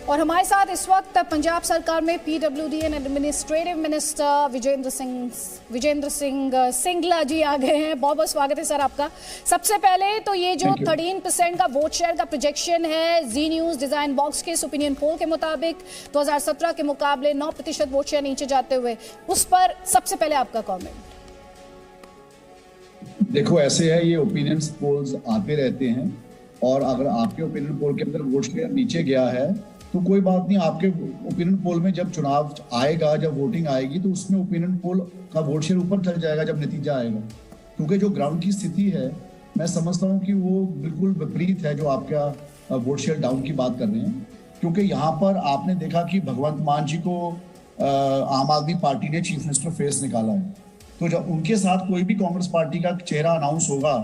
और हमारे साथ इस वक्त पंजाब सरकार में PWD and administrative minister Vijender Singh Singla ji आ गए हैं। बहुत बहुत स्वागत है सर आपका। सबसे पहले तो ये जो 13% का वोट शेयर का प्रोजेक्शन है जी न्यूज डिजाइन बॉक्स के इस ओपिनियन पोल के मुताबिक 2017 के मुकाबले 9% वोट शेयर नीचे जाते हुए, उस पर सबसे पहले आपका कमेंट। देखो ऐसे है, ये ओपिनियन पोल्स आते रहते हैं और अगर आपके ओपिनियन पोल के अंदर वोट शेयर नीचे गया है तो कोई बात नहीं। आपके ओपिनियन पोल में जब चुनाव आएगा, जब वोटिंग आएगी तो उसमें ओपिनियन पोल का वोट शेयर ऊपर चल जाएगा जब नतीजा आएगा। क्योंकि जो ग्राउंड की स्थिति है, मैं समझता हूँ कि वो बिल्कुल विपरीत है जो आपका वोट शेयर डाउन की बात कर रहे हैं। क्योंकि यहाँ पर आपने देखा कि भगवंत मान जी को आम आदमी पार्टी ने चीफ मिनिस्टर फेस निकाला है, तो जब उनके साथ कोई भी कांग्रेस पार्टी का चेहरा अनाउंस होगा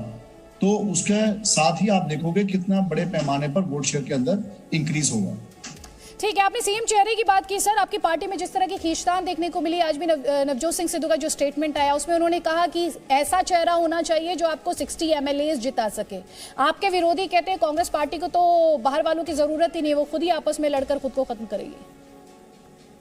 तो उसके साथ ही आप देखोगे कितना बड़े पैमाने पर वोट शेयर के अंदर इंक्रीज होगा। ठीक है, आपने सीएम चेहरे की बात की सर। आपकी पार्टी में जिस तरह की खींचतान देखने को मिली, आज भी नवजोत सिंह सिद्धू का जो स्टेटमेंट आया उसमें उन्होंने कहा कि ऐसा चेहरा होना चाहिए जो आपको 60 MLAs जिता सके। आपके विरोधी कहते हैं कांग्रेस पार्टी को तो बाहर वालों की जरूरत ही नहीं, वो खुद ही आपस में लड़कर खुद को खत्म करेगी।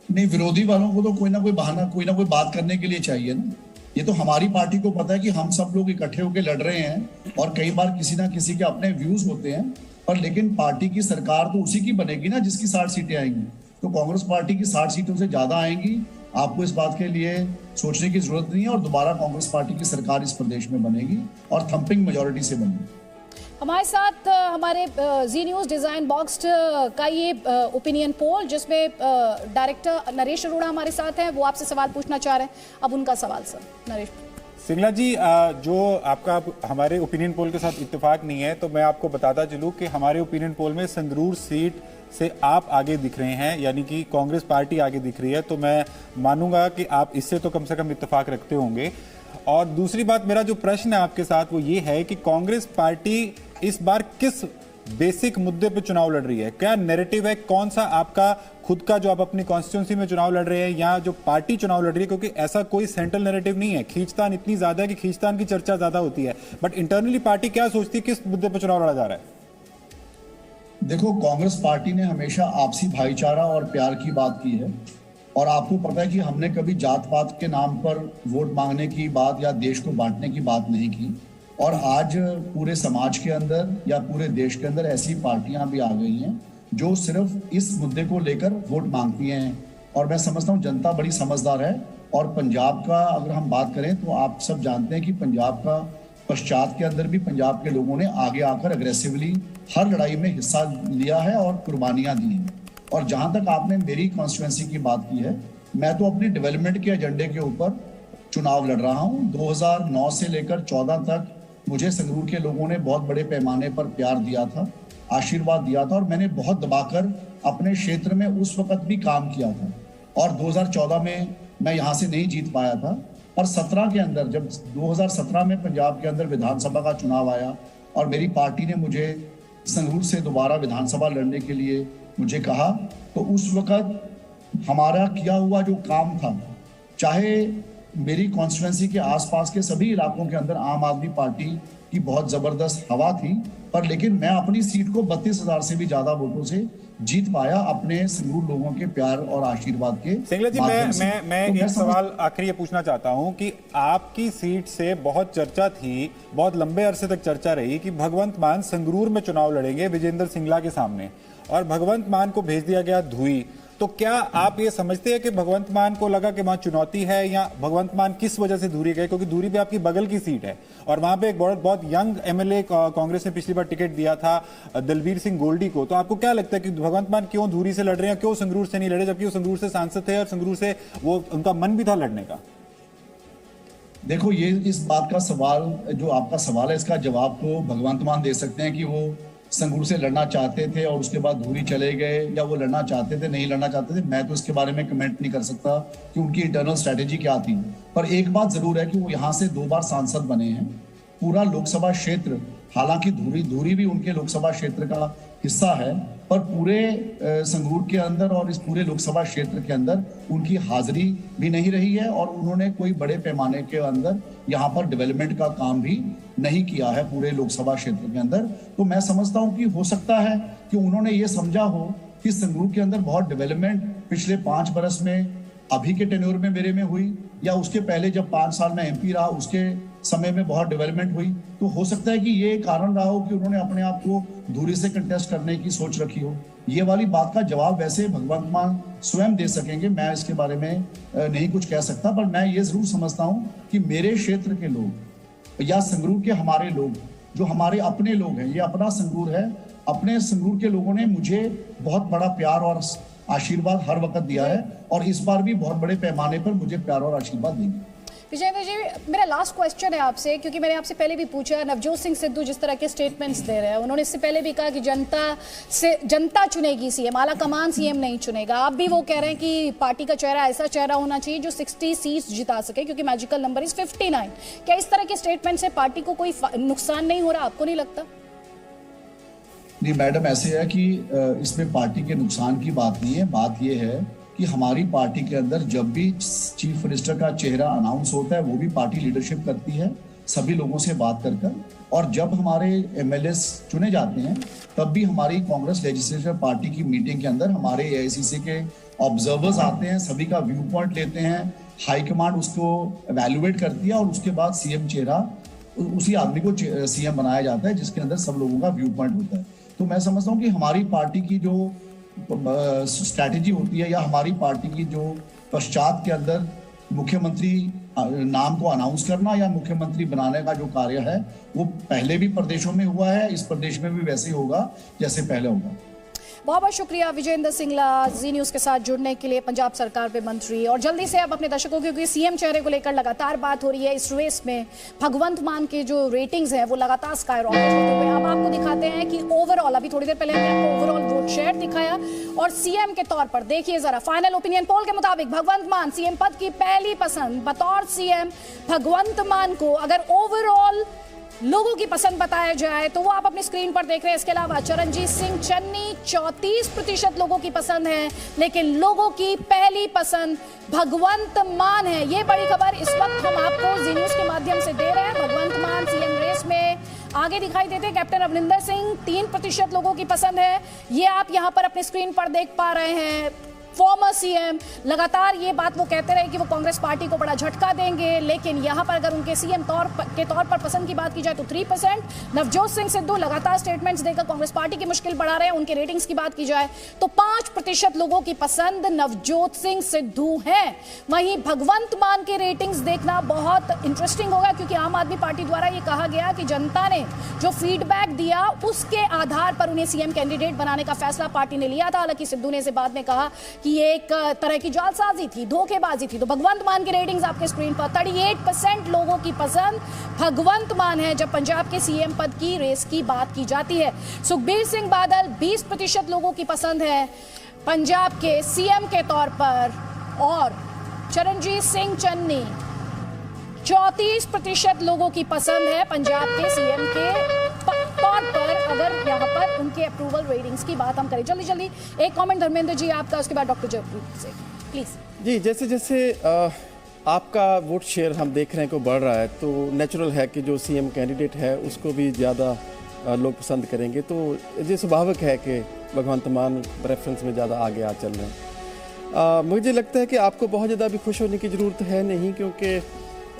नहीं, विरोधी वालों को तो कोई ना कोई बहाना, कोई ना कोई बात करने के लिए चाहिए ना। ये तो हमारी पार्टी को पता है कि हम सब लोग इकट्ठे होकर लड़ रहे हैं और कई बार किसी ना किसी के अपने व्यूज होते हैं, पर लेकिन पार्टी की सरकार तो उसी की बनेगी ना जिसकी 60 सीटें आएंगी। तो कांग्रेस पार्टी की 60 सीटों से ज्यादा आएंगी, आपको इस बात के लिए सोचने की जरूरत नहीं है। और दोबारा कांग्रेस पार्टी की सरकार इस प्रदेश में बनेगी और थंपिंग मेजोरिटी से बनेगी। हमारे साथ हमारे जी न्यूज डिजाइन बॉक्स का ये ओपिनियन पोल जिसमें डायरेक्टर नरेश अरोड़ा हमारे साथ हैं, वो आपसे सवाल पूछना चाह रहे हैं। अब उनका सवाल सर। नरेश सिंगला जी, जो आपका हमारे ओपिनियन पोल के साथ इत्तेफाक नहीं है, तो मैं आपको बताता चलूं कि हमारे ओपिनियन पोल में संगरूर सीट से आप आगे दिख रहे हैं, यानी कि कांग्रेस पार्टी आगे दिख रही है। तो मैं मानूंगा कि आप इससे तो कम से कम इत्तेफाक रखते होंगे। और दूसरी बात, मेरा जो प्रश्न है आपके साथ वो ये है कि कांग्रेस पार्टी इस बार किस बेसिक मुद्दे पे चुनाव लड़ रही है? क्या नैरेटिव है? कौन सा आपका खुद का जो आप अपनी कॉन्स्टिट्यूंसी में चुनाव लड़ रहे हैं या जो पार्टी चुनाव लड़ रही है? क्योंकि ऐसा कोई सेंट्रल नैरेटिव नहीं है। खींचतान इतनी ज्यादा है कि खींचतान की चर्चा ज्यादा होती है, बट इंटरनली पार्टी क्या सोचती है, किस मुद्दे पर चुनाव लड़ा जा रहा है? देखो, कांग्रेस पार्टी ने हमेशा आपसी भाईचारा और प्यार की बात की है और आपको पता है कि हमने कभी जात पात के नाम पर वोट मांगने की बात या देश को बांटने की बात नहीं की। और आज पूरे समाज के अंदर या पूरे देश के अंदर ऐसी पार्टियां भी आ गई हैं जो सिर्फ इस मुद्दे को लेकर वोट मांगती हैं। और मैं समझता हूं जनता बड़ी समझदार है। और पंजाब का अगर हम बात करें तो आप सब जानते हैं कि पंजाब का पश्चात के अंदर भी पंजाब के लोगों ने आगे आकर अग्रेसिवली हर लड़ाई में हिस्सा लिया है और कुर्बानियां दी हैं। और जहां तक आपने मेरी कॉन्स्टिट्यूएंसी की बात की है, मैं तो अपनी डेवलपमेंट के एजेंडे के ऊपर चुनाव लड़ रहा हूं। 2009 से लेकर 14 तक मुझे संगरूर के लोगों ने बहुत बड़े पैमाने पर प्यार दिया था, आशीर्वाद दिया था और मैंने बहुत दबाकर अपने क्षेत्र में उस वक्त भी काम किया था। और 2014 में मैं यहाँ से नहीं जीत पाया था, पर 17 के अंदर, जब 2017 में पंजाब के अंदर विधानसभा का चुनाव आया और मेरी पार्टी ने मुझे संगरूर से दोबारा विधानसभा लड़ने के लिए मुझे कहा, तो उस वक्त हमारा किया हुआ जो काम था, चाहे मेरी कॉन्स्टिट्यूएंसी के आसपास के सभी इलाकों के अंदर आम आदमी पार्टी की बहुत जबरदस्त हवा थी, पर लेकिन मैं अपनी सीट को 32,000 से भी ज्यादा वोटों से जीत पाया अपने संगरूर लोगों के प्यार और आशीर्वाद के। सिंगला जी, मैं एक सवाल आखिरी ये पूछना चाहता हूं कि आपकी सीट से बहुत चर्चा थी, बहुत लंबे अरसे तक चर्चा रही कि भगवंत मान संगरूर में चुनाव लड़ेंगे विजेंद्र सिंगला के सामने, और भगवंत मान को भेज दिया गया धुई। तो क्या आप ये समझते हैं कि भगवंत मान को लगा कि वहां चुनौती है, या भगवंत मान किस वजह से दूरी गए? क्योंकि दूरी पे आपकी बगल की सीट है और वहां पे एक बहुत यंग MLA कांग्रेस ने पिछली बार टिकट दिया था दलबीर सिंह गोल्डी को। तो आपको क्या लगता है कि भगवंत मान क्यों दूरी से लड़ रहे हैं, क्यों संगरूर से नहीं लड़े, जबकि वो संगरूर से सांसद थे और संगरूर से वो उनका मन भी था लड़ने का? देखो, ये इस बात का सवाल, जो आपका सवाल है, इसका जवाब तो भगवंत मान दे सकते हैं कि वो संगरूर से लड़ना चाहते थे और उसके बाद धूरी चले गए, या वो लड़ना चाहते थे, नहीं लड़ना चाहते थे। मैं तो इसके बारे में कमेंट नहीं कर सकता कि उनकी इंटरनल स्ट्रेटेजी क्या थी। पर एक बात जरूर है कि वो यहाँ से 2 बार सांसद बने हैं। पूरा लोकसभा क्षेत्र, हालांकि धूरी भी उनके लोकसभा क्षेत्र का हिस्सा है, पर पूरे संगरूर के अंदर और इस पूरे लोकसभा क्षेत्र के अंदर उनकी हाजिरी भी नहीं रही है और उन्होंने कोई बड़े पैमाने के अंदर यहाँ पर डेवलपमेंट का काम भी नहीं किया है पूरे लोकसभा क्षेत्र के अंदर। तो मैं समझता हूँ कि हो सकता है कि उन्होंने ये समझा हो कि संगरूर के अंदर बहुत डेवलपमेंट पिछले 5 बरस में, अभी के टेन्योर में मेरे में हुई, या उसके पहले जब 5 साल में एमपी रहा उसके समय में बहुत डेवलपमेंट हुई, तो हो सकता है कि ये कारण रहा हो कि उन्होंने अपने आप को दूरी से कंटेस्ट करने की सोच रखी हो। ये वाली बात का जवाब वैसे भगवंत मान स्वयं दे सकेंगे, मैं इसके बारे में नहीं कुछ कह सकता। पर मैं ये जरूर समझता हूं कि मेरे क्षेत्र के लोग या संगरूर के हमारे लोग, जो हमारे अपने लोग हैं, ये अपना संगरूर है, अपने संगरूर के लोगों ने मुझे बहुत बड़ा प्यार और आशीर्वाद हर वक्त दिया है, और इस बार भी बहुत बड़े पैमाने पर मुझे प्यार और आशीर्वाद देंगे। विजेंद्र जी, मेरा लास्ट क्वेश्चन है आपसे, क्योंकि मैंने आपसे पहले भी पूछा, नवजोत सिंह सिद्धू जिस तरह के स्टेटमेंट्स दे रहे हैं, उन्होंने इससे पहले भी कहा कि जनता चुनेगी सीएम, आला कमान सीएम नहीं चुनेगा। आप भी वो कह रहे हैं कि पार्टी का चेहरा ऐसा चेहरा होना चाहिए जो 60 सीट्स जिता सके, क्योंकि मैजिकल नंबर इज 59। क्या इस तरह के स्टेटमेंट से पार्टी को कोई नुकसान नहीं हो रहा, आपको नहीं लगता? नहीं मैडम, ऐसे है कि इसमें पार्टी के नुकसान की बात नहीं है। बात यह है कि हमारी पार्टी के अंदर जब भी चीफ मिनिस्टर का चेहरा अनाउंस होता है, वो भी पार्टी लीडरशिप करती है सभी लोगों से बात कर, और जब हमारे एमएलए चुने जाते हैं तब भी हमारी कांग्रेस लेजिस्लेटिव पार्टी की मीटिंग के अंदर हमारे एआईसीसी के ऑब्जर्वर्स आते हैं, सभी का व्यू पॉइंट लेते हैं, हाईकमांड उसको एवेल्युएट करती है, और उसके बाद सीएम चेहरा, उसी आदमी को सीएम बनाया जाता है जिसके अंदर सब लोगों का व्यू पॉइंट होता है। तो मैं समझता हूँ कि हमारी पार्टी की जो स्ट्रैटेजी होती है, या हमारी पार्टी की जो पश्चात के अंदर मुख्यमंत्री नाम को अनाउंस करना या मुख्यमंत्री बनाने का जो कार्य है, वो पहले भी प्रदेशों में हुआ है, इस प्रदेश में भी वैसे ही होगा जैसे पहले होगा। बहुत बहुत शुक्रिया विजेंद्र सिंगला, जी न्यूज़ के साथ जुड़ने के लिए, पंजाब सरकार पे मंत्री। और जल्दी से आप अपने दर्शकों, क्योंकि सीएम चेहरे को लेकर लगातार बात हो रही है, इस रेस में भगवंत मान के जो रेटिंग्स हैं वो लगातार स्काई रॉकेट होते हुए अब आपको दिखाते हैं कि ओवरऑल, अभी थोड़ी देर पहले हमने आपको ओवरऑल वोट शेयर दिखाया, और सीएम के तौर पर देखिए जरा, फाइनल ओपिनियन पोल के मुताबिक भगवंत मान सीएम पद की पहली पसंद। बतौर सीएम भगवंत मान को अगर ओवरऑल लोगों की पसंद बताया जाए तो वो आप अपनी स्क्रीन पर देख रहे हैं। इसके अलावा चरणजीत सिंह चन्नी 34% लोगों की पसंद है, लेकिन लोगों की पहली पसंद भगवंत मान है। ये बड़ी खबर इस वक्त हम आपको जी न्यूज़ के माध्यम से दे रहे हैं। भगवंत मान सीएम रेस में आगे दिखाई देते हैं। कैप्टन अमरिंदर सिंह 3% लोगों की पसंद है, ये आप यहाँ पर अपनी स्क्रीन पर देख पा रहे हैं। फॉर्मर सीएम लगातार ये बात वो कहते रहे कि वो कांग्रेस पार्टी को बड़ा झटका देंगे, लेकिन यहां पर अगर उनके सीएम के तौर पर पसंद की बात की जाए तो 3%। नवजोत सिंह सिद्धू लगातार स्टेटमेंट्स देकर कांग्रेस पार्टी की मुश्किल बढ़ा रहे हैं, उनके रेटिंग्स की बात की जाए तो 5% लोगों की पसंद नवजोत सिंह सिद्धू हैं। वहीं भगवंत मान के रेटिंग्स देखना बहुत इंटरेस्टिंग होगा, क्योंकि आम आदमी पार्टी द्वारा ये कहा गया कि जनता ने जो फीडबैक दिया उसके आधार पर उन्हें सीएम कैंडिडेट बनाने का फैसला पार्टी ने लिया था। हालांकि सिद्धू ने इसे बाद में कहा कि ये एक तरह की जालसाजी थी, धोखेबाजी थी। तो भगवंत मान की रेटिंग्स आपके स्क्रीन पर, 38% लोगों की पसंद भगवंत मान है जब पंजाब के सीएम पद की रेस की बात की जाती है। सुखबीर सिंह बादल 20% लोगों की पसंद है पंजाब के सीएम के तौर पर, और चरणजीत सिंह चन्नी 34% लोगों की पसंद है पंजाब के सीएम के तौर पर, अगर यहाँ पर उनके अप्रूवल रेटिंग्स की बात हम करें। जल्दी जल्दी एक कमेंट धर्मेंद्र जी आपका, उसके बाद डॉक्टर जयप्रीत से प्लीज। जी, जैसे जैसे आपका वोट शेयर हम देख रहे हैं को बढ़ रहा है, तो नेचुरल है कि जो सीएम कैंडिडेट है उसको भी ज़्यादा लोग पसंद करेंगे। तो ये स्वाभाविक है कि भगवंत मान प्रेफरेंस में ज़्यादा आगे आ चल रहे हैं। मुझे लगता है कि आपको बहुत ज़्यादा भी खुश होने की ज़रूरत है नहीं, क्योंकि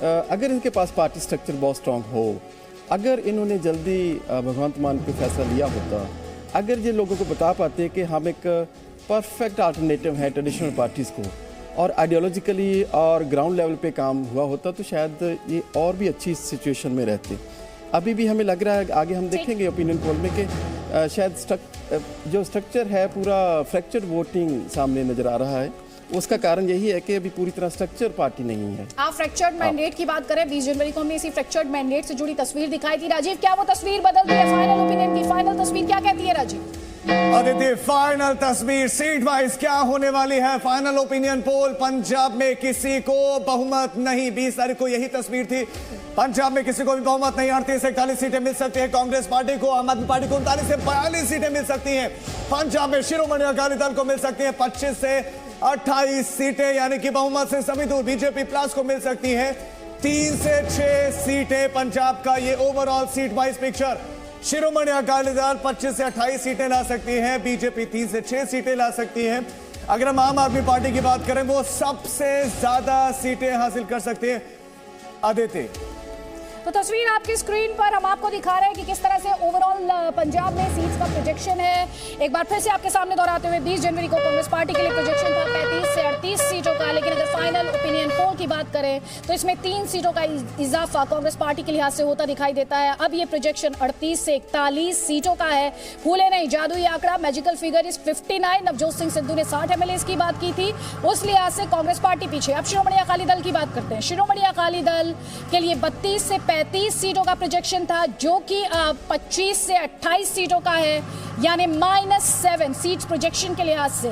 अगर इनके पास पार्टी स्ट्रक्चर बहुत स्ट्रॉन्ग हो, अगर इन्होंने जल्दी भगवंत मान पे फैसला लिया होता, अगर ये लोगों को बता पाते कि हम एक परफेक्ट अल्टरनेटिव है ट्रेडिशनल पार्टीज़ को, और आइडियोलॉजिकली और ग्राउंड लेवल पे काम हुआ होता, तो शायद ये और भी अच्छी सिचुएशन में रहते। अभी भी हमें लग रहा है, आगे हम देखेंगे ओपिनियन पोल में, कि शायद जो स्ट्रक्चर है पूरा फ्रैक्चर्ड वोटिंग सामने नज़र आ रहा है। उसका कारण यही है कि अभी पूरी तरह स्ट्रक्चर पार्टी नहीं है। आप फ्रैक्चर्ड मैंडेट की बात करें, 20 जनवरी को हमने इसी फ्रैक्चर्ड मैंडेट से जुड़ी तस्वीर दिखाई थी। राजीव, क्या वो तस्वीर बदलती है? फाइनल ओपिनियन की फाइनल तस्वीर क्या कहती है राजीव? अदिति, फाइनल तस्वीर सीट वाइज क्या होने वाली है? फाइनल ओपिनियन पोल, पंजाब में किसी को बहुमत नहीं। 20 तारीख को यही तस्वीर थी, पंजाब में किसी को भी बहुमत नहीं। 38 से 41 सीटें मिल सकती है कांग्रेस पार्टी को, आम आदमी पार्टी को 39 से 42 सीटें मिल सकती हैं। पंजाब में शिरोमणि अकाली दल को मिल सकती है 25 से 28 सीटें, यानी कि बहुमत से सभी दूर बीजेपी प्लस को मिल सकती है 3 से 6 सीटें। पंजाब का ये overall seat wise picture. Shiromani Akali Dal 25 से 28 सीटें ला सकती है, बीजेपी 3 से 6 सीटें ला सकती है। अगर हम आम आदमी पार्टी की बात करें, वो सबसे ज्यादा सीटें हासिल कर सकती है। आदित्य, तो तस्वीर आपकी स्क्रीन पर हम आपको दिखा रहे हैं कि किस तरह से ओवरऑल पंजाब में सीट्स का प्रोजेक्शन है। एक बार फिर से आपके सामने दोहराते हुए 20 जनवरी को कांग्रेस पार्टी के लिए प्रोजेक्शन था 35 से 38 सीटों का, लेकिन अगर फाइनल ओपिनियन पोल की बात करें तो इसमें 3 सीटों का इजाफा कांग्रेस पार्टी के लिहाज से होता दिखाई देता है। अब ये प्रोजेक्शन 38 से 41 सीटों का है। भूले नहीं, जादुई आंकड़ा magical figure is 59। Navjot Singh Sidhu ने 60 MLAs की बात की थी, उस लिहाज से कांग्रेस पार्टी पीछे। अब शिरोमणि अकाली दल की बात करते हैं। शिरोमणि अकाली दल के लिए 32 से 35 सीटों का प्रोजेक्शन था, जो कि 25 से 28 सीटों का है, यानी -7 सीट्स प्रोजेक्शन के लिहाज से।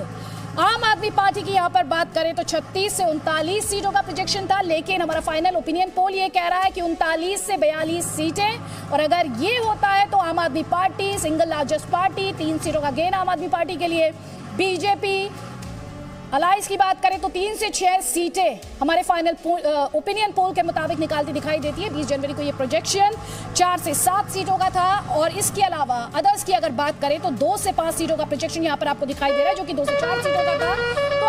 आम आदमी पार्टी की यहां पर बात करें तो 36 से 39 सीटों का प्रोजेक्शन था, लेकिन हमारा फाइनल ओपिनियन पोल ये कह रहा है कि 39 से 42 सीटें। और अगर ये होता है तो Aam Aadmi party single largest party, 3 सीटों का गेन आम आदमी पार्टी के लिए। बीजेपी अलायंस की बात करें तो 3 से 6 सीटें हमारे फाइनल ओपिनियन पोल के मुताबिक निकालती दिखाई देती है। 20 जनवरी को ये प्रोजेक्शन 4 से 7 सीटों का था। और इसके अलावा अदर्स की अगर बात करें तो 2 से 5 सीटों का प्रोजेक्शन यहाँ पर आपको दिखाई दे रहा है, जो कि 2 से 4 सीटों का था। तो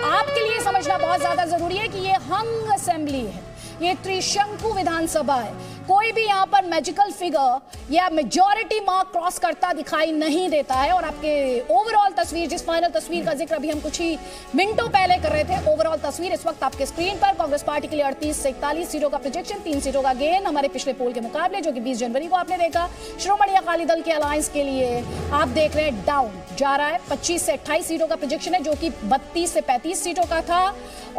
आपके लिए समझना बहुत ज्यादा जरूरी है कि ये हंग असेंबली है, ये त्रिशंकु विधानसभा है। कोई भी यहाँ पर मैजिकल फिगर या मेजॉरिटी मार्क क्रॉस करता दिखाई नहीं देता है। और आपके ओवरऑल तस्वीर, जिस फाइनल तस्वीर का जिक्र अभी हम कुछ ही मिनटों पहले कर रहे थे, ओवरऑल तस्वीर इस वक्त आपके स्क्रीन पर। कांग्रेस पार्टी के लिए 38 से 41 सीटों का प्रोजेक्शन, 3 सीटों का गेन हमारे पिछले पोल के मुकाबले, जो कि 20 जनवरी को आपने देखा। श्रोमणी अकाली दल के अलायंस के लिए आप देख रहे हैं डाउन जा रहा है, 25 से 28 सीटों का प्रोजेक्शन है, जो कि 32 से 35 सीटों का था।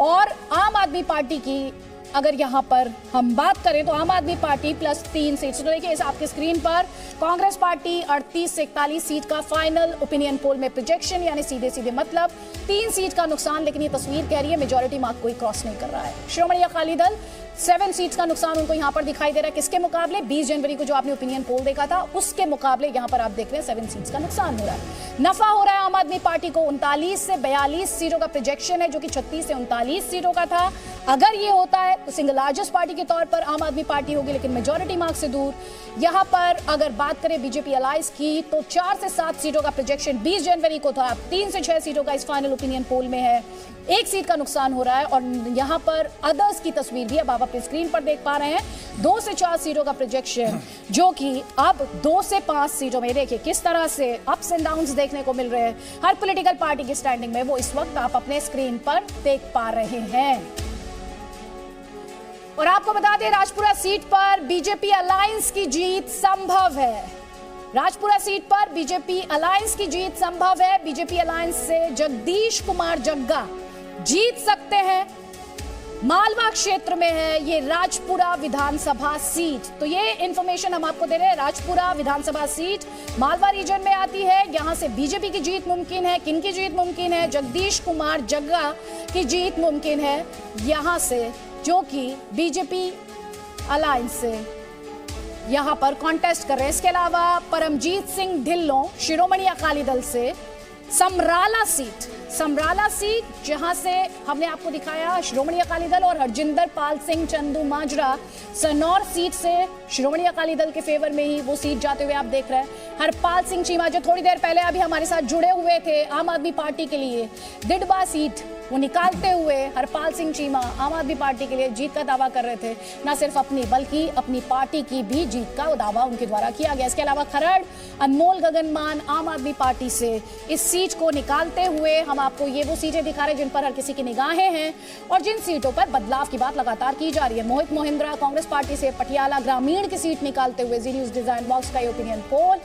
और आम आदमी पार्टी की अगर यहां पर हम बात करें तो आम आदमी पार्टी +3 सीट। तो देखिए इस आपके स्क्रीन पर कांग्रेस पार्टी 38 से 41 सीट का फाइनल ओपिनियन पोल में प्रोजेक्शन, यानी सीधे सीधे मतलब 3 सीट का नुकसान। लेकिन ये तस्वीर कह रही है मेजॉरिटी मार्क कोई क्रॉस नहीं कर रहा है। श्रोमणी अकाली दल 7 सीट्स का नुकसान उनको यहां पर दिखाई दे रहा है। किसके मुकाबले? 20 जनवरी को जो आपने ओपिनियन पोल देखा था उसके मुकाबले यहां पर आप देख रहे हैं 7 सीट्स का नुकसान हो रहा है। नफा हो रहा है आम आदमी पार्टी को, 39 से 42 सीटों का प्रोजेक्शन है, जो कि 36 से 39 सीटों का था। अगर ये होता है तो सिंगल लार्जेस्ट पार्टी के तौर पर आम आदमी पार्टी होगी, लेकिन मेजॉरिटी मार्क से दूर। यहां पर अगर बात करें बीजेपी अलायंस की तो 4 से 7 सीटों का प्रोजेक्शन 20 जनवरी को था, 3 से 6 सीटों का इस फाइनल ओपिनियन पोल में है। 1 सीट का नुकसान हो रहा है। और यहां पर अदर्स की तस्वीर भी अब आप अपनी स्क्रीन पर देख पा रहे हैं, 2 से 4 सीटों का प्रोजेक्शन, जो कि अब 2 से 5 सीटों में। देखिए किस तरह से अप्स एंड डाउन्स देखने को मिल रहे हैं हर पॉलिटिकल पार्टी की स्टैंडिंग में, वो इस वक्त आप अपने स्क्रीन पर देख पा रहे हैं। और आपको बता दें राजपुरा सीट पर बीजेपी अलायंस की जीत संभव है। राजपुरा सीट पर बीजेपी अलायंस की जीत संभव है। बीजेपी अलायंस से जगदीश कुमार जग्गा जीत सकते हैं। मालवा क्षेत्र में है ये राजपुरा विधानसभा सीट। तो ये इंफॉर्मेशन हम आपको दे रहे हैं। राजपुरा विधानसभा सीट मालवा रीजन में आती है। यहां से बीजेपी की जीत मुमकिन है। किन की जीत मुमकिन है? जगदीश कुमार जग्गा की जीत मुमकिन है यहां से, जो कि बीजेपी अलायंस से यहां पर कॉन्टेस्ट कर रहे हैं। इसके अलावा परमजीत सिंह ढिल्लों शिरोमणि अकाली दल से समराला सीट जहां से हमने आपको दिखाया शिरोमणि अकाली दल, और हरजिंदर पाल सिंह चंदू माजरा सनौर सीट से शिरोमणि अकाली दल के फेवर में ही वो सीट जाते हुए आप देख रहे हैं। हरपाल सिंह चीमा जो थोड़ी देर पहले अभी हमारे साथ जुड़े हुए थे आम आदमी पार्टी के लिए, दिडबा सीट वो निकालते हुए हरपाल सिंह चीमा आम आदमी पार्टी के लिए जीत का दावा कर रहे थे। न सिर्फ अपनी बल्कि अपनी पार्टी की भी जीत का दावा उनके द्वारा किया गया। इसके अलावा खरड़ अनमोल गगनमान आम आदमी पार्टी से इस सीट को निकालते हुए हम आपको ये वो सीटें दिखा रहे हैं जिन पर हर किसी की निगाहें हैं और जिन सीटों पर बदलाव की बात लगातार की जा रही है। मोहित मोहिंद्रा कांग्रेस पार्टी से पटियाला ग्रामीण की सीट निकालते हुए जी न्यूज़ डिजाइन बॉक्स का ओपिनियन पोल,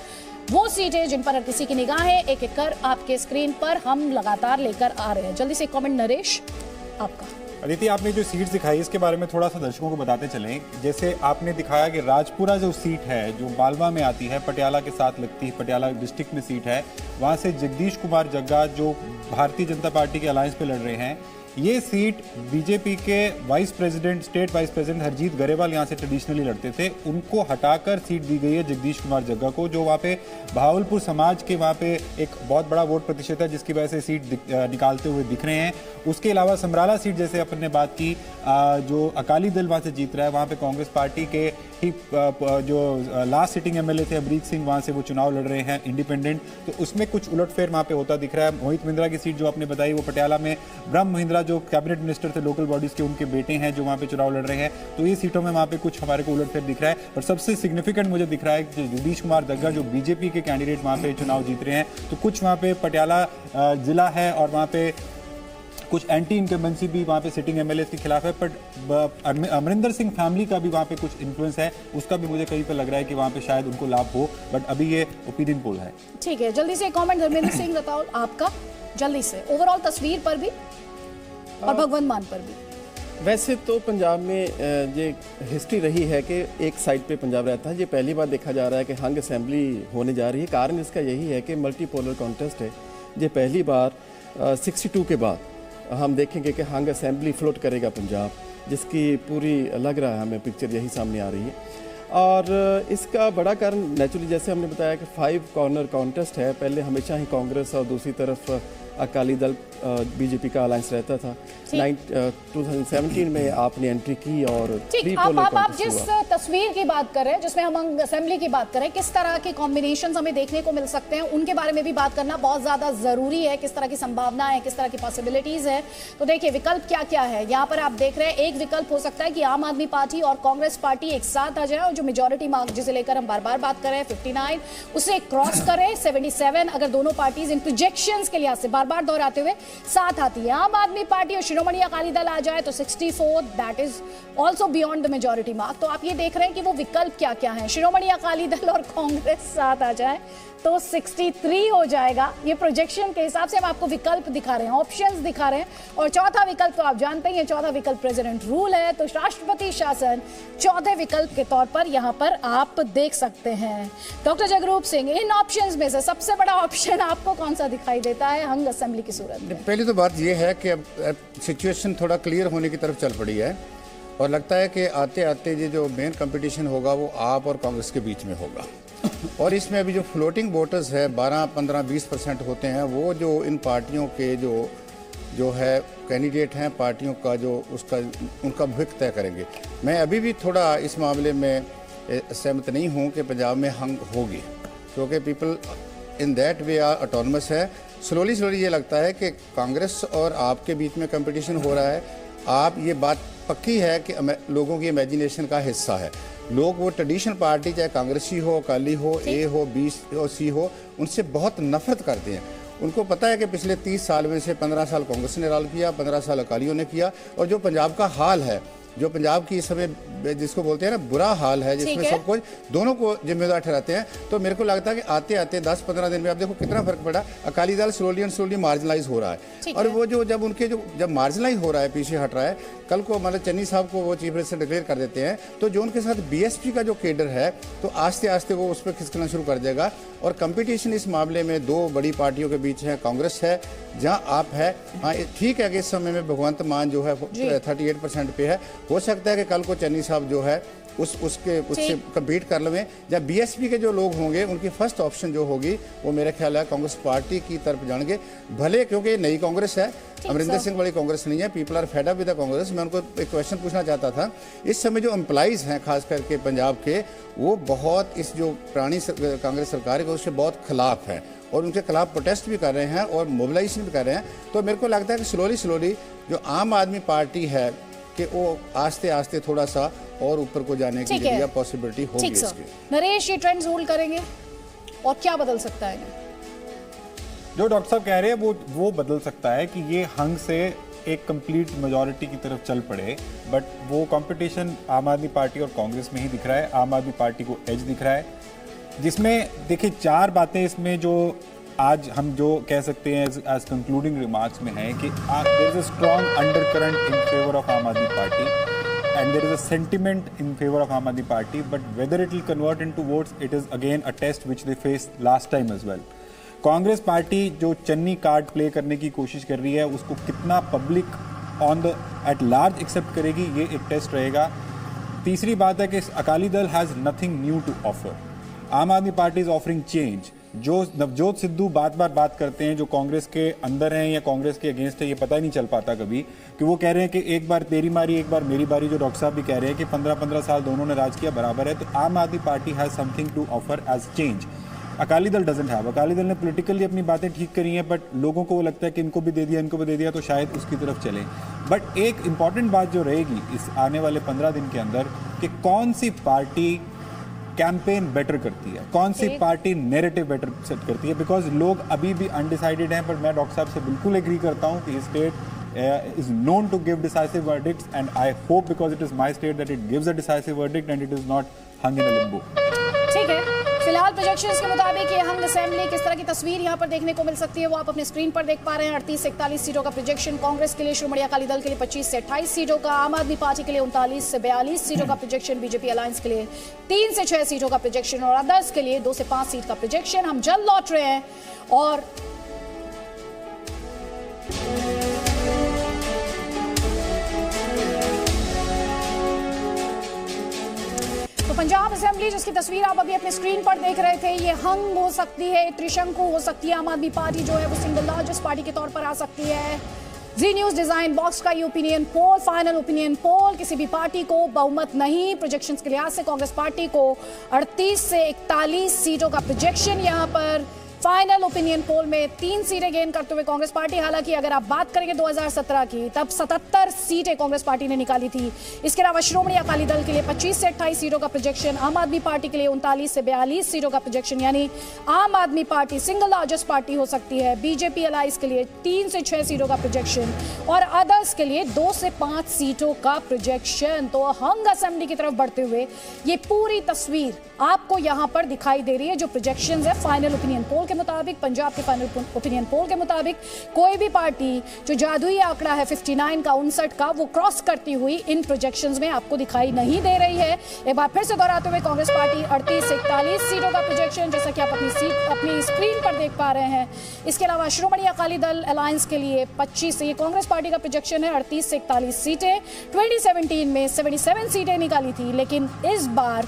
वो सीटें जिन पर हर किसी की निगाहें एक एक कर आपके स्क्रीन पर हम लगातार लेकर आ रहे हैं। जल्दी से कमेंट नरेश आपका। अदिति, आपने जो सीट्स दिखाई इसके बारे में थोड़ा सा दर्शकों को बताते चलें। जैसे आपने दिखाया कि राजपुरा जो सीट है जो मालवा में आती है, पटियाला के साथ लगती है, पटियाला डिस्ट्रिक्ट में सीट है, वहाँ से जगदीश कुमार जग्गा जो भारतीय जनता पार्टी के अलायंस पे लड़ रहे हैं, ये सीट बीजेपी के vice president, state wise president Harjeet Grewal यहाँ से ट्रेडिशनली लड़ते थे, उनको हटाकर सीट दी गई है जगदीश कुमार जग्गा को, जो वहाँ पे भावलपुर समाज के वहाँ पे एक बहुत बड़ा वोट प्रतिशत है, जिसकी वजह से सीट निकालते हुए दिख रहे हैं। उसके अलावा समराला सीट जैसे अपन ने बात की, जो अकाली दल वहाँ से जीत रहा है, वहाँ पे कांग्रेस पार्टी के ही जो लास्ट सिटिंग एमएलए थे अमरीक सिंह, वहाँ से वो चुनाव लड़ रहे हैं इंडिपेंडेंट, तो उसमें कुछ उलटफेर वहाँ पे होता दिख रहा है। मोहित महिंद्रा की सीट जो आपने बताई वो पटियाला में, ब्रह्म महिंद्रा जो कैबिनेट मिनिस्टर थे लोकल बॉडीज के, उनके बेटे हैं जो वहाँ पे चुनाव लड़ रहे हैं, तो ये सीटों में वहाँ पे कुछ हमारे को उलटफेर दिख रहा है। और सबसे सिग्निफिकेंट मुझे दिख रहा है कि जगदीश कुमार जग्गा जो बीजेपी के कैंडिडेट वहाँ पे चुनाव जीत रहे हैं, तो कुछ वहाँ पे पटियाला जिला है और वहाँ पे कुछ एंटी इनकम्बेंसी भी वहाँ पे सिटिंग एमएलए के खिलाफ है, बट अमरिंदर सिंह फैमिली का भी वहाँ पे कुछ इन्फ्लुएंस है, उसका भी मुझे कहीं पे लग रहा है कि वहाँ पे शायद उनको लाभ हो, बट अभी ये ओपिनियन पोल है। ठीक है, जल्दी से एक कमेंट धर्मेंद्र सिंह राठौर आपका, जल्दी से ओवरऑल तस्वीर पर भी और भगवंत मान पर भी। वैसे तो पंजाब में ये हिस्ट्री रही है कि एक साइड पे पंजाब रहता है। ये पहली बार देखा जा रहा है कि हंग असेंबली होने जा रही है। कारण इसका यही है कि मल्टीपोलर कॉन्टेस्ट है। ये पहली बार 62 के बाद हम देखेंगे कि हंग असेंबली फ्लोट करेगा पंजाब, जिसकी पूरी लग रहा है हमें पिक्चर यही सामने आ रही है। और इसका बड़ा कारण नेचुरली जैसे हमने बताया कि 5 कॉर्नर कॉन्टेस्ट है। पहले हमेशा ही कांग्रेस और दूसरी तरफ अकाली दल बीजेपी का अलायंस रहता था। 2017 में आपने एंट्री की और ठीक, आप जिस तस्वीर की बात कर रहे हैं, जिसमें हम असेंबली की बात कर रहे हैं, किस तरह के कॉम्बिनेशंस हमें देखने को मिल सकते हैं, उनके बारे में भी बात करना बहुत ज्यादा जरूरी है। किस तरह की संभावनाएं है, किस तरह की पॉसिबिलिटीज है। तो देखिए विकल्प क्या क्या है यहाँ पर आप देख रहे हैं। एक विकल्प हो सकता है कि आम आदमी पार्टी और कांग्रेस पार्टी एक साथ आ जाए और जो मेजोरिटी मार्क जिसे लेकर हम बार बार बात कर रहे हैं 59 उसे क्रॉस करें 77, अगर दोनों पार्टीज इन प्रोजेक्शंस के लिहाज से बार बार दोहराते हुए साथ आती है। आम आदमी पार्टी और शिरोमणि अकाली दल आ जाए तो 64, that is also beyond the majority mark. तो आप ये देख रहे हैं कि वो विकल्प क्या क्या है। शिरोमणि अकाली दल और कांग्रेस साथ आ जाए तो 63 हो जाएगा। ये प्रोजेक्शन के हिसाब से हम आपको विकल्प दिखा रहे हैं, ऑप्शंस दिखा रहे हैं। और चौथा विकल्प तो आप जानते ही हैं, चौथा विकल्प प्रेसिडेंट रूल है, तो राष्ट्रपति शासन चौथे विकल्प के तौर पर यहाँ पर आप देख सकते हैं। डॉक्टर जगरूप सिंह, इन ऑप्शंस में से सबसे बड़ा ऑप्शन आपको कौन सा दिखाई देता है हंग असेंबली की सूरत में? पहली तो बात यह है कि अब सिचुएशन थोड़ा क्लियर होने की तरफ चल पड़ी है और लगता है कि आते आते ये जो मेन कंपटीशन होगा वो आप और कांग्रेस के बीच में होगा। और इसमें अभी जो फ्लोटिंग वोटर्स है 12, 15, 20% होते हैं, वो जो इन पार्टियों के जो है कैंडिडेट हैं, पार्टियों का जो उसका उनका भविष्य तय करेंगे। मैं अभी भी थोड़ा इस मामले में सहमत नहीं हूँ कि पंजाब में हंग होगी, क्योंकि people in that they are autonomous है। स्लोली ये लगता है कि कांग्रेस और आपके बीच में कंपटीशन हो रहा है। आप ये बात पक्की है कि लोगों की इमेजिनेशन का हिस्सा है। लोग वो ट्रेडिशनल पार्टी चाहे कांग्रेसी हो, अकाली हो, ए हो, बी हो, सी हो, उनसे बहुत नफरत करते हैं। उनको पता है कि पिछले 30 साल में से 15 साल कांग्रेस ने राज किया, 15 साल अकालियों ने किया। और जो पंजाब का हाल है, जो पंजाब की इस समय जिसको बोलते हैं ना बुरा हाल है, जिसमें सब कुछ दोनों को जिम्मेदार ठहराते हैं, तो मेरे को लगता है कि आते आते 10-15 दिन में आप देखो कितना फर्क पड़ा। अकाली दल स्लोली मार्जिनलाइज हो रहा है। और वो जो जब मार्जिनलाइज हो रहा है, पीछे हट रहा है, कल को मतलब चन्नी साहब को वो चीफ मिनिस्टर डिक्लेयर कर देते हैं, तो जो उनके साथ बीएसपी का जो केडर है, तो आस्ते आस्ते वो उस पर खिसकना शुरू कर देगा। और कंपटीशन इस मामले में 2 बड़ी पार्टियों के बीच है, कांग्रेस है जहाँ आप है। हाँ ठीक है कि इस समय में भगवंत मान जो है 38% पे है। हो सकता है कि कल को चन्नी साहब जो है उससे कम्पीट कर लें। जब बीएसपी के जो लोग होंगे उनकी फर्स्ट ऑप्शन जो होगी वो मेरे ख्याल है कांग्रेस पार्टी की तरफ जाएंगे, भले क्योंकि नई कांग्रेस है, अमरिंदर सिंह वाली कांग्रेस नहीं है। People are fed up with the Congress. मैं उनको एक क्वेश्चन पूछना चाहता था, इस समय जो एम्प्लॉइज हैं खास करके पंजाब के, वो बहुत इस जो पुरानी कांग्रेस सरकार है उससे बहुत खिलाफ है और उनके खिलाफ प्रोटेस्ट भी कर रहे हैं और मोबिलाइजेशन भी कर रहे हैं। तो मेरे को लगता है कि स्लोली जो आम आदमी पार्टी है कि वो आस्ते आस्ते थोड़ा सा और ऊपर को जाने की लिए पॉसिबिलिटी होगी इसकी। नरेश, ये ट्रेंड्स होल्ड करेंगे और क्या बदल सकता है? जो डॉक्टर साहब कह रहे हैं वो बदल सकता है कि ये हंग से एक कंप्लीट मेजॉरिटी की तरफ चल पड़े, बट वो कंपटीशन आम आदमी पार्टी और कांग्रेस में ही दिख रहा है। आम आदमी पार्टी को एज दिख रहा है, जिसमें देखिए 4 बातें इसमें जो आज हम जो कह सकते हैं एज कंक्लूडिंग रिमार्क्स में है कि there is a strong undercurrent in favour of Aam Aadmi Party and there is a sentiment in favor of Aam Aadmi Party, but whether it will convert into votes, it is again a test which they faced last time as well. Congress party जो Channi card play करने की कोशिश कर रही है, उसको कितना public on the at large accept करेगी, ये एक टेस्ट रहेगा। तीसरी बात है कि Akali Dal has nothing new to offer. Aam Aadmi party is offering change. जो नवजोत सिद्धू बात करते हैं, जो कांग्रेस के अंदर हैं या कांग्रेस के अगेंस्ट है, ये पता ही नहीं चल पाता कभी, कि वो कह रहे हैं कि एक बार तेरी मारी एक बार मेरी बारी। जो डॉक्टर साहब भी कह रहे हैं कि 15-15 साल दोनों ने राज किया, बराबर है। तो Aam Aadmi Party has something to offer as change. Akali Dal doesn't have. Akali Dal ने पॉलिटिकली अपनी बातें ठीक करी हैं, बट लोगों को वो लगता है कि इनको भी दे दिया इनको भी दे दिया, तो शायद उसकी तरफ चले। बट एक इंपॉर्टेंट बात जो रहेगी इस आने वाले 15 दिन के अंदर, कि कौन सी पार्टी कैंपेन बेटर करती है, कौन सी पार्टी नैरेटिव बेटर सेट करती है। बिकॉज लोग अभी भी अनडिसाइडेड हैं, पर मैं डॉक्टर साहब से बिल्कुल एग्री करता हूं कि state is known to give decisive verdicts, and I hope because it is my state that it gives a decisive verdict and it is not hung in a limbo. ठीक है, फिलहाल projections के मुताबिक ये हंग assembly किस तरह की तस्वीर यहाँ पर देखने को मिल सकती है वो आप अपने स्क्रीन पर देख पा रहे हैं। 38 से 41 सीटों का प्रोजेक्शन कांग्रेस के लिए, श्रोमणी अकाली दल के लिए 25 से 28 सीटों का, आम आदमी पार्टी के लिए 39 से 42 सीटों का प्रोजेक्शन, बीजेपी अलायंस के लिए 3 से 6 सीटों का प्रोजेक्शन और अदर्स के लिए 2 से 5 सीट का प्रोजेक्शन। हम जल्द लौट रहे हैं और तो पंजाब असेंबली जिसकी तस्वीर आप अभी अपने स्क्रीन पर देख रहे थे, ये हंग हो सकती है, त्रिशंकु हो सकती है। आम आदमी पार्टी जो है वो सिंगल लार्जेस्ट पार्टी के तौर पर आ सकती है। जी न्यूज डिजाइन बॉक्स का ये opinion poll, final opinion poll, किसी भी पार्टी को बहुमत नहीं। प्रोजेक्शंस के लिहाज से कांग्रेस पार्टी को 38 से 41 सीटों का प्रोजेक्शन यहाँ पर फाइनल ओपिनियन पोल में 3 सीटें गेन करते हुए कांग्रेस पार्टी। हालांकि अगर आप बात करेंगे 2017 की, तब 77 सीटें कांग्रेस पार्टी ने निकाली थी। इसके अलावा श्रोमणी अकाली दल के लिए 25 से 28 सीटों का प्रोजेक्शन, आम आदमी पार्टी के लिए 39 से 42 सीटों का प्रोजेक्शन, यानी आम Aadmi party single largest party हो सकती है। बीजेपी अलायंस के लिए 3 से 6 सीटों का प्रोजेक्शन और अदर्स के लिए 2 से 5 सीटों का प्रोजेक्शन। तो हंग असेंबली की तरफ बढ़ते हुए ये पूरी तस्वीर आपको यहां पर दिखाई दे रही है। जो प्रोजेक्शंस है फाइनल ओपिनियन पोल के मुताबिक, पंजाब के फाइनल ओपिनियन पोल के मुताबिक, कोई भी पार्टी जो जादुई आंकड़ा है 59 का 59 का, वो क्रॉस करती हुई इन प्रोजेक्शंस में आपको दिखाई नहीं दे रही है। एक बार फिर से दोहराते हुए कांग्रेस पार्टी 38 से 41 सीटों का प्रोजेक्शन, जैसा कि आप अपनी स्क्रीन पर देख पा रहे हैं। इसके अलावा श्रोमणी अकाली दल अलायंस के लिए 25 से, ये कांग्रेस पार्टी का प्रोजेक्शन है, 38 से 41 सीटें। 2017 में 77 सीटें निकाली थी, लेकिन इस बार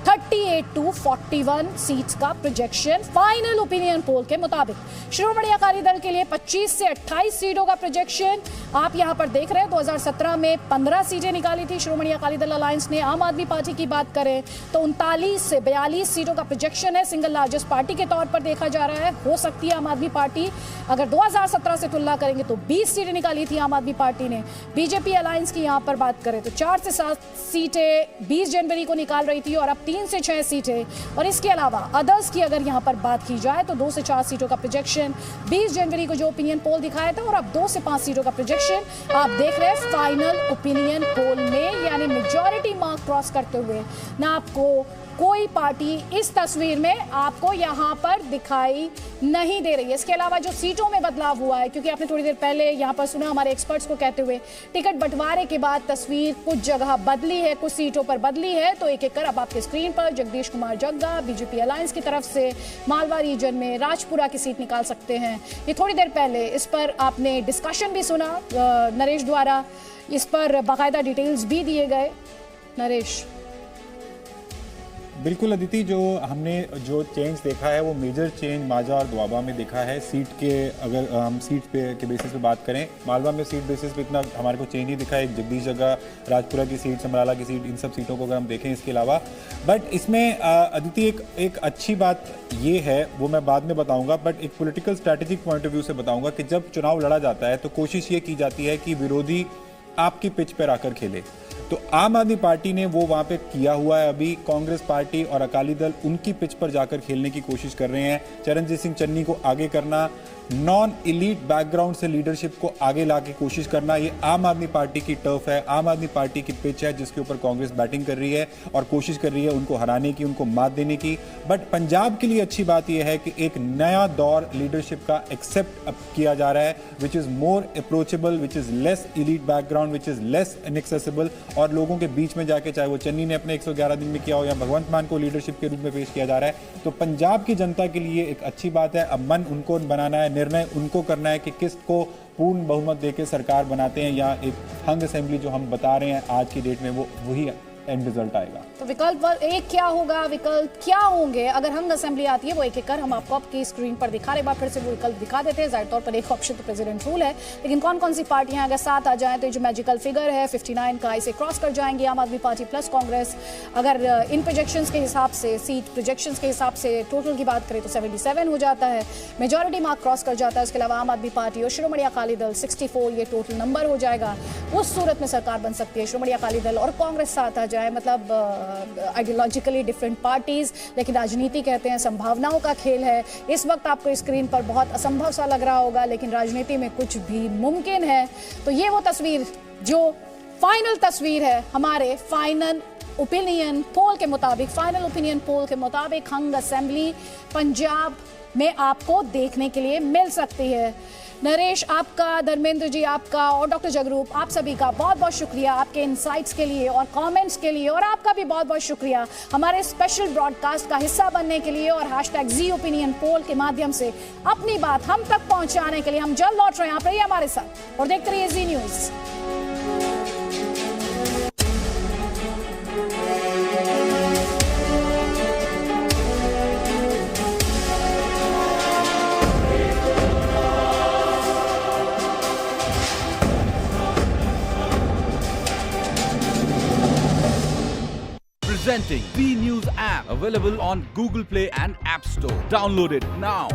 38 to 41 सीट्स का प्रोजेक्शन फाइनल ओपिनियन पोल के मुताबिक। श्रोमणी अकाली दल के लिए 25 से 28 सीटों का प्रोजेक्शन आप यहां पर देख रहे हैं। 2017 में 15 सीटें निकाली थी श्रोमणी अकाली दल अलायंस ने। आम आदमी पार्टी की बात करें तो 39 से 42 सीटों का प्रोजेक्शन है, सिंगल लार्जेस्ट पार्टी के तौर पर देखा जा रहा है। हो सकती है आम आदमी पार्टी, अगर 2017 से तुलना करेंगे तो 20 सीटें निकाली थी आम आदमी पार्टी ने। बीजेपी अलायंस की यहां पर बात करें तो 4 से 7 सीटें 20 जनवरी को निकाल रही थी और अब 3 से 6 सीटें। और इसके अलावा अदर्स की अगर यहां पर बात की जाए तो 2 से 4 सीटों का प्रोजेक्शन 20 जनवरी को जो ओपिनियन पोल दिखाया था, और अब 2 से 5 सीटों का प्रोजेक्शन आप देख रहे हैं फाइनल ओपिनियन पोल में, यानी मेजॉरिटी मार्क क्रॉस करते हुए ना आपको कोई पार्टी इस तस्वीर में आपको यहां पर दिखाई नहीं दे रही है। इसके अलावा जो सीटों में बदलाव हुआ है, क्योंकि आपने थोड़ी देर पहले यहां पर सुना हमारे एक्सपर्ट्स को कहते हुए टिकट बंटवारे के बाद तस्वीर कुछ जगह बदली है, कुछ सीटों पर बदली है। तो एक एक कर अब आपके स्क्रीन पर जगदीश कुमार जग्गा बीजेपी अलायंस की तरफ से मालवा रीजन में राजपुरा की सीट निकाल सकते हैं। ये थोड़ी देर पहले इस पर आपने डिस्कशन भी सुना नरेश द्वारा, इस पर बाकायदा डिटेल्स भी दिए गए। नरेश। बिल्कुल अदिति, जो हमने जो चेंज देखा है वो मेजर चेंज माजा और दोआबा में देखा है। सीट के अगर हम सीट पे के बेसिस पे बात करें, मालवा में सीट बेसिस पे इतना हमारे को चेंज नहीं दिखा है। जगदीश जगह, राजपुरा की सीट, समराला की सीट, इन सब सीटों को अगर हम देखें इसके अलावा। बट इसमें अदिति एक अच्छी बात ये है, वो मैं बाद में बताऊंगा, बट एक political strategic point of view से बताऊंगा कि जब चुनाव लड़ा जाता है तो कोशिश ये की जाती है कि विरोधी आपकी पिच पर आकर खेले। तो आम आदमी पार्टी ने वो वहां पे किया हुआ है। अभी कांग्रेस पार्टी और अकाली दल उनकी पिच पर जाकर खेलने की कोशिश कर रहे हैं। चरणजीत सिंह चन्नी को आगे करना, नॉन इलीट बैकग्राउंड से लीडरशिप को आगे ला के कोशिश करना, ये आम आदमी पार्टी की टर्फ है, आम आदमी पार्टी की पिच है, जिसके ऊपर कांग्रेस बैटिंग कर रही है और कोशिश कर रही है उनको हराने की, उनको मात देने की। बट पंजाब के लिए अच्छी बात यह है कि एक नया दौर लीडरशिप का एक्सेप्ट किया जा रहा है, which is more approachable, which is less elite background, ground which is less inaccessible और लोगों के बीच में जाके, चाहे वो चन्नी ने अपने 111 दिन में किया हो या भगवंत मान को लीडरशिप के रूप में पेश किया जा रहा है, तो पंजाब की जनता के लिए एक अच्छी बात है। अब मन उनको बनाना है, निर्णय उनको करना है कि किसको पूर्ण बहुमत देके सरकार बनाते हैं या एक हंग असेंबली जो हम बता रहे हैं आज की डेट में वो वही एंड रिजल्ट आएगा। तो विकल्प एक क्या होगा, विकल्प क्या होंगे अगर हंग असेंबली आती है, वो एक एक कर हम आपको आपकी स्क्रीन पर दिखा रहे। बार फिर से वो विकल्प दिखा देते हैं। जाहिर तौर पर एक ऑप्शन तो प्रेसिडेंट रूल है, लेकिन कौन कौन सी पार्टियां अगर साथ आ जाएं तो ये जो मैजिकल फिगर है 59 का, इसे क्रॉस कर जाएंगी आम आदमी पार्टी प्लस कांग्रेस। अगर इन प्रोजेक्शंस के हिसाब से, सीट प्रोजेक्शंस के हिसाब से टोटल की बात करें तो 77 हो जाता है, मेजॉरिटी मार्क क्रॉस कर जाता है। उसके अलावा आम आदमी पार्टी और श्रोमणी अकाली दल 64, ये टोटल नंबर हो जाएगा। उस सूरत में सरकार बन सकती है, श्रोमणी अकाली दल और कांग्रेस साथ आ जाए। मतलब आइडियोलॉजिकली डिफरेंट पार्टीज, लेकिन राजनीति कहते हैं संभावनाओं का खेल है। इस वक्त आपको स्क्रीन पर बहुत असंभव सा लग रहा होगा, लेकिन राजनीति में कुछ भी मुमकिन है। तो ये वो तस्वीर जो फाइनल तस्वीर है हमारे फाइनल ओपिनियन पोल के मुताबिक, फाइनल ओपिनियन पोल के मुताबिक हंग असेंबली पंजाब में आपको देखने के लिए मिल सकती है। नरेश आपका, धर्मेंद्र जी आपका और डॉक्टर जगरूप आप सभी का बहुत बहुत शुक्रिया आपके इनसाइट्स के लिए और कमेंट्स के लिए, और आपका भी बहुत बहुत शुक्रिया हमारे स्पेशल ब्रॉडकास्ट का हिस्सा बनने के लिए और #Z ओपिनियन पोल के माध्यम से अपनी बात हम तक पहुंचाने के लिए। हम जल्द लौट रहे हैं, आप रहिए हमारे साथ और देखते रहिए जी news. Presenting B News app, available on Google Play and App Store. Download it now.